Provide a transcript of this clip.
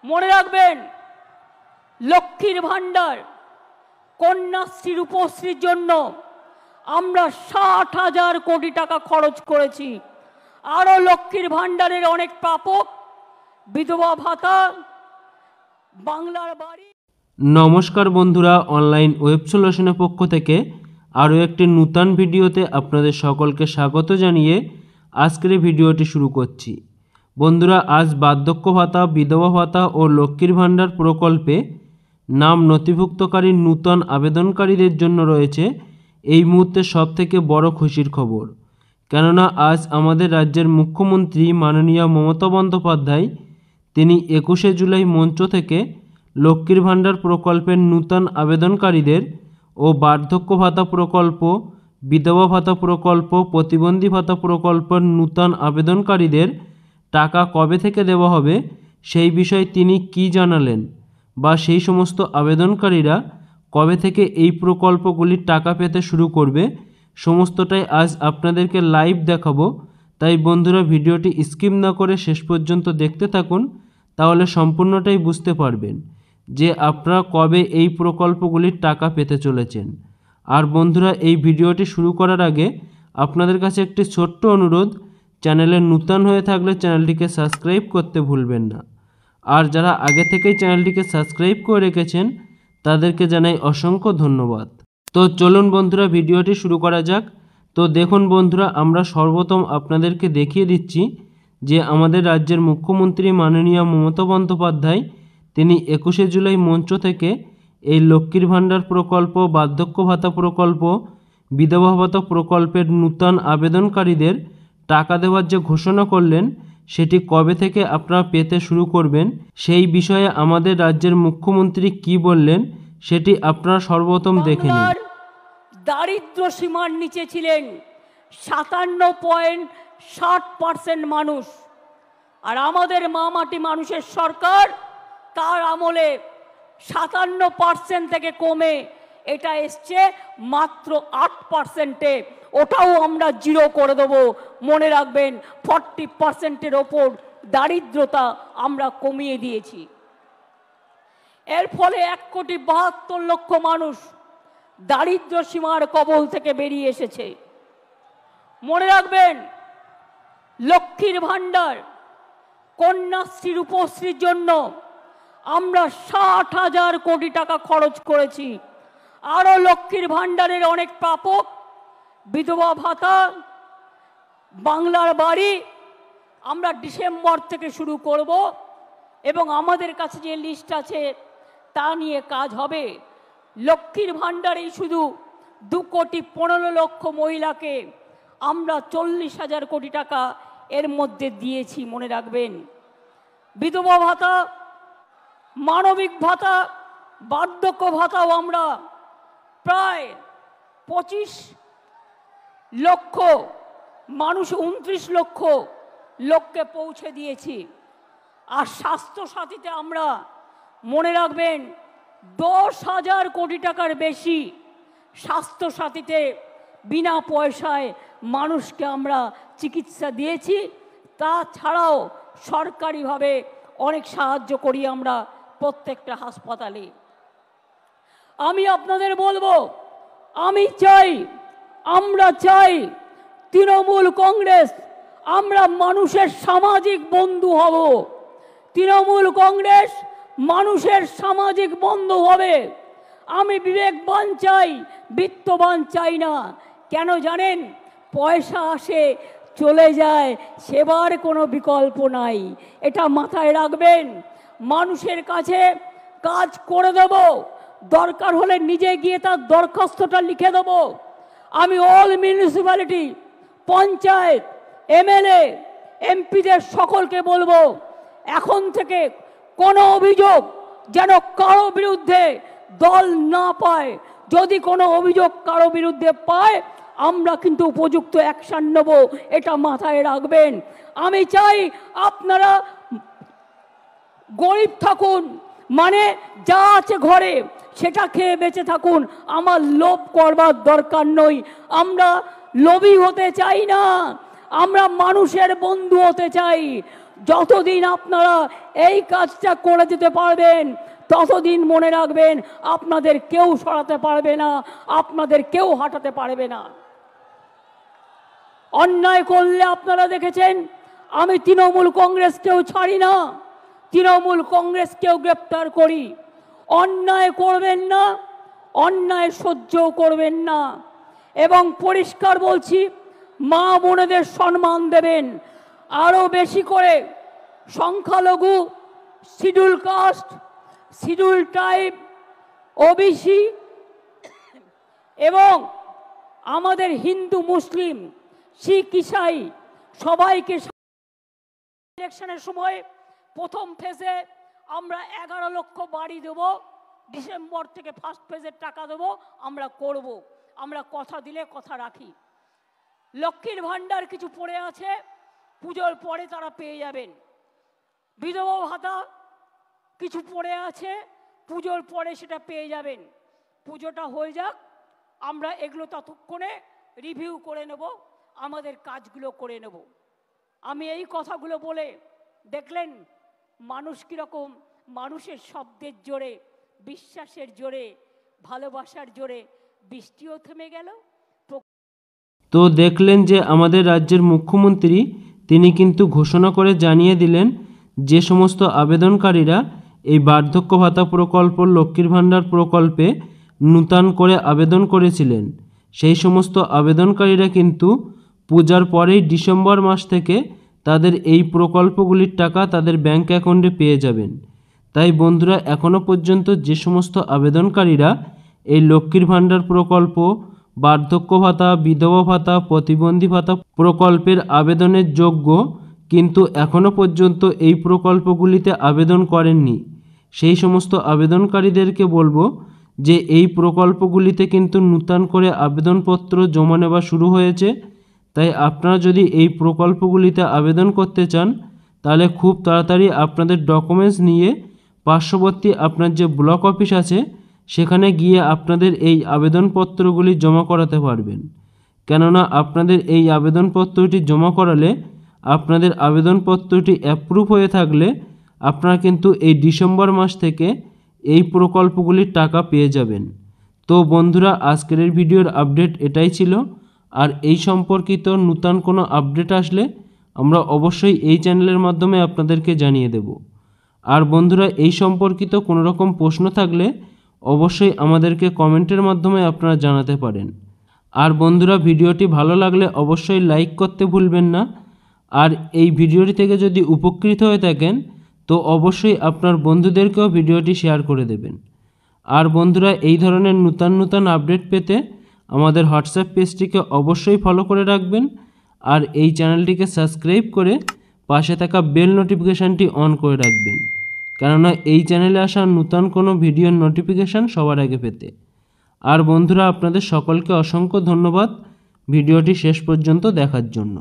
মনে রাখবেন, লক্ষ্মীর ভাণ্ডার, কন্যাশ্রী, রূপশ্রীর জন্য আমরা 60,000 কোটি টাকা খরচ করেছি। আরো লক্ষ্মীর ভাণ্ডারের অনেক প্রাপক, বিধবা ভাতা, বাংলার বাড়ি। নমস্কার বন্ধুরা, অনলাইন ওয়েব সলিউশনের পক্ষ থেকে আরও একটি নূতন ভিডিওতে আপনাদের সকলকে স্বাগত জানিয়ে আজকের ভিডিওটি শুরু করছি। বন্ধুরা, আজ বার্ধক্য ভাতা, বিধবা ভাতা ও লক্ষ্মীর ভাণ্ডার প্রকল্পে নাম নথিভুক্তকারী নূতন আবেদনকারীদের জন্য রয়েছে এই মুহূর্তে সবথেকে বড় খুশির খবর। কেননা আজ আমাদের রাজ্যের মুখ্যমন্ত্রী মাননীয় মমতা বন্দ্যোপাধ্যায় তিনি 21শে জুলাই মঞ্চ থেকে লক্ষ্মীর ভাণ্ডার প্রকল্পের নূতন আবেদনকারীদের ও বার্ধক্য ভাতা প্রকল্প, বিধবা ভাতা প্রকল্প, প্রতিবন্ধী ভাতা প্রকল্পের নূতন আবেদনকারীদের টাকা কবে থেকে দেওয়া হবে সেই বিষয়ে তিনি কি জানালেন, বা সেই সমস্ত আবেদনকারীরা কবে থেকে এই প্রকল্পগুলির টাকা পেতে শুরু করবে, সমস্তটাই আজ আপনাদেরকে লাইভ দেখাবো। তাই বন্ধুরা, ভিডিওটি স্কিপ না করে শেষ পর্যন্ত দেখতে থাকুন, তাহলে সম্পূর্ণটাই বুঝতে পারবেন যে আপনারা কবে এই প্রকল্পগুলির টাকা পেতে চলেছেন। আর বন্ধুরা, এই ভিডিওটি শুরু করার আগে আপনাদের কাছে একটি ছোট্ট অনুরোধ, চ্যানেলে নূতন হয়ে থাকলে চ্যানেলটিকে সাবস্ক্রাইব করতে ভুলবেন না। আর যারা আগে থেকেই চ্যানেলটিকে সাবস্ক্রাইব করে রেখেছেন তাদেরকে জানাই অসংখ্য ধন্যবাদ। তো চলুন বন্ধুরা, ভিডিওটি শুরু করা যাক। তো দেখুন বন্ধুরা, আমরা সর্বপ্রথম আপনাদেরকে দেখিয়ে দিচ্ছি যে আমাদের রাজ্যের মুখ্যমন্ত্রী মাননীয় মমতা বন্দ্যোপাধ্যায় তিনি 21শে জুলাই মঞ্চ থেকে এই লক্ষ্মীর ভাণ্ডার প্রকল্প, বার্ধক্য ভাতা প্রকল্প, বিধবা ভাতা প্রকল্পের নূতন আবেদনকারীদের টাকা দেওয়ার যে ঘোষণা করলেন সেটি কবে থেকে আপনারা পেতে শুরু করবেন সেই বিষয়ে আমাদের রাজ্যের মুখ্যমন্ত্রী কি বললেন সেটি আপনারা সর্বপ্রথম দেখে নিন। দারিদ্র সীমার নিচে ছিলেন 57.60% মানুষ, আর আমাদের মামাটি মানুষের সরকার তার আমলে 57% থেকে কমে এটা এসছে মাত্র 8%-এ। ওটাও আমরা জিরো করে দেবো। মনে রাখবেন, 40%-এর ওপর দারিদ্রতা আমরা কমিয়ে দিয়েছি। এর ফলে 1,72,00,000 মানুষ দারিদ্র সীমার কবল থেকে বেরিয়ে এসেছে। মনে রাখবেন, লক্ষ্মীর ভাণ্ডার, কন্যাশ্রী, রূপশ্রীর জন্য আমরা 60,000 কোটি টাকা খরচ করেছি। আরো লক্ষ্মীর ভাণ্ডারের অনেক প্রাপক, বিধবা ভাতা, বাংলার বাড়ি আমরা ডিসেম্বর থেকে শুরু করব, এবং আমাদের কাছে যে লিস্ট আছে তা নিয়ে কাজ হবে। লক্ষ্মীর ভাণ্ডারেই শুধু 2,15,00,000 মহিলাকে আমরা 40,000 কোটি টাকা এর মধ্যে দিয়েছি। মনে রাখবেন, বিধবা ভাতা, মানবিক ভাতা, বার্ধক্য ভাতাও আমরা প্রায় 25 লক্ষ মানুষ, 29 লক্ষ লোককে পৌঁছে দিয়েছি। আর স্বাস্থ্য সাথীতে আমরা, মনে রাখবেন, 10,000 কোটি টাকার বেশি স্বাস্থ্য সাথীতে বিনা পয়সায় মানুষকে আমরা চিকিৎসা দিয়েছি। তাছাড়াও সরকারিভাবে অনেক সাহায্য করি আমরা প্রত্যেকটা হাসপাতালে। আমি আপনাদের বলবো, আমরা চাই তৃণমূল কংগ্রেস, আমরা মানুষের সামাজিক বন্ধু হব। তৃণমূল কংগ্রেস মানুষের সামাজিক বন্ধু হবে। আমি বিবেকবান চাই, বিত্তবান চাই না। কেন জানেন? পয়সা আসে চলে যায়, সেবার কোনো বিকল্প নাই। এটা মাথায় রাখবেন। মানুষের কাছে কাজ করে দেব, দরকার হলে নিজে গিয়ে তার দরখাস্তটা লিখে দেব। আমি অল মিউনিসিপ্যালিটি, পঞ্চায়েত, এমএলএ, এমপিদের সকলকে বলবো, এখন থেকে কোনো অভিযোগ যেন কারো বিরুদ্ধে দল না পায়। যদি কোনো অভিযোগ কারো বিরুদ্ধে পায়, আমরা কিন্তু উপযুক্ত অ্যাকশন নেব, এটা মাথায় রাখবেন। আমি চাই আপনারা গরিব থাকুন, মানে যা আছে ঘরে সেটা খেয়ে বেঁচে থাকুন। আমার লোভ করবার দরকার নই। আমরা লোভী হতে চাই না, আমরা মানুষের বন্ধু হতে চাই। যতদিন আপনারা এই কাজটা করে যেতে পারবেন ততদিন মনে রাখবেন আপনাদের কেউ সরাতে পারবে না, আপনাদের কেউ হাঁটাতে পারবে না। অন্যায় করলে আপনারা দেখেছেন আমি তৃণমূল কংগ্রেসকেও ছাড়ি না, তৃণমূল কংগ্রেসকেও গ্রেপ্তার করি। অন্যায় করবেন না, অন্যায় সহ্য করবেন না। এবং পরিষ্কার বলছি, মা বোনেদের সম্মান দেবেন। আরও বেশি করে সংখ্যালঘু, schedule caste, schedule tribe, OBC এবং আমাদের হিন্দু, মুসলিম, শিখ, ইসাই সবাইকে ইলেকশনের সময় প্রথম ফেজে আমরা 11 লক্ষ বাড়ি দেব, ডিসেম্বর থেকে ফার্স্ট ফেজের টাকা দেব, আমরা করব। আমরা কথা দিলে কথা রাখি। লক্ষ্মীর ভাণ্ডার কিছু পড়ে আছে, পুজোর পরে তারা পেয়ে যাবেন। বিধবা ভাতা কিছু পড়ে আছে, পুজোর পরে সেটা পেয়ে যাবেন। পুজোটা হয়ে যাক, আমরা এগুলো ততক্ষণে রিভিউ করে নেব, আমাদের কাজগুলো করে নেব। আমি এই কথাগুলো বলে দেখলেন মানুষ কীরকম, মানুষের শব্দের জোরে, বিশ্বাসের জোরে, ভালোবাসার জোরে বৃষ্টিও থেমে গেল। তো দেখলেন যে আমাদের রাজ্যের মুখ্যমন্ত্রী তিনি কিন্তু ঘোষণা করে জানিয়ে দিলেন যে সমস্ত আবেদনকারীরা এই বার্ধক্য ভাতা প্রকল্প, লক্ষ্মীর ভাণ্ডার প্রকল্পে নূতন করে আবেদন করেছিলেন, সেই সমস্ত আবেদনকারীরা কিন্তু পূজার পরেই ডিসেম্বর মাস থেকে তাদের এই প্রকল্পগুলির টাকা তাদের ব্যাংক অ্যাকাউন্টে পেয়ে যাবেন। তাই বন্ধুরা, এখনও পর্যন্ত যে সমস্ত আবেদনকারীরা এই লক্ষ্মীর ভাণ্ডার প্রকল্প, বার্ধক্য ভাতা, বিধবা ভাতা, প্রতিবন্ধী ভাতা প্রকল্পের আবেদনের যোগ্য কিন্তু এখনও পর্যন্ত এই প্রকল্পগুলিতে আবেদন করেননি, সেই সমস্ত আবেদনকারীদেরকে বলবো যে এই প্রকল্পগুলিতে কিন্তু নূতন করে আবেদনপত্র জমা নেওয়া শুরু হয়েছে। তাই আপনারা যদি এই প্রকল্পগুলিতে আবেদন করতে চান তাহলে খুব তাড়াতাড়ি আপনাদের ডকুমেন্টস নিয়ে পার্শ্ববর্তী আপনার যে ব্লক অফিস আছে সেখানে গিয়ে আপনাদের এই আবেদনপত্রগুলি জমা করাতে পারবেন। কেননা আপনাদের এই আবেদনপত্রটি জমা করালে, আপনাদের আবেদনপত্রটি অ্যাপ্রুভ হয়ে থাকলে আপনারা কিন্তু এই ডিসেম্বর মাস থেকে এই প্রকল্পগুলির টাকা পেয়ে যাবেন। তো বন্ধুরা, আজকের এই ভিডিওর আপডেট এটাই ছিল। আর এই সম্পর্কিত নূতন কোনো আপডেট আসলে আমরা অবশ্যই এই চ্যানেলের মাধ্যমে আপনাদেরকে জানিয়ে দেব। আর বন্ধুরা, এই সম্পর্কিত কোনো রকম প্রশ্ন থাকলে অবশ্যই আমাদেরকে কমেন্টের মাধ্যমে আপনারা জানাতে পারেন। আর বন্ধুরা, ভিডিওটি ভালো লাগলে অবশ্যই লাইক করতে ভুলবেন না। আর এই ভিডিওটি থেকে যদি উপকৃত হয়ে থাকেন তো অবশ্যই আপনার বন্ধুদেরকেও ভিডিওটি শেয়ার করে দেবেন। আর বন্ধুরা, এই ধরনের নূতন আপডেট পেতে আমাদের হোয়াটসঅ্যাপ পেজটিকে অবশ্যই ফলো করে রাখবেন। আর এই চ্যানেলটিকে সাবস্ক্রাইব করে পাশে থাকা বেল নোটিফিকেশানটি অন করে রাখবেন, কেননা এই চ্যানেলে আসা নূতন কোনো ভিডিওর নোটিফিকেশান সবার আগে পেতে। আর বন্ধুরা, আপনাদের সকলকে অসংখ্য ধন্যবাদ ভিডিওটি শেষ পর্যন্ত দেখার জন্য।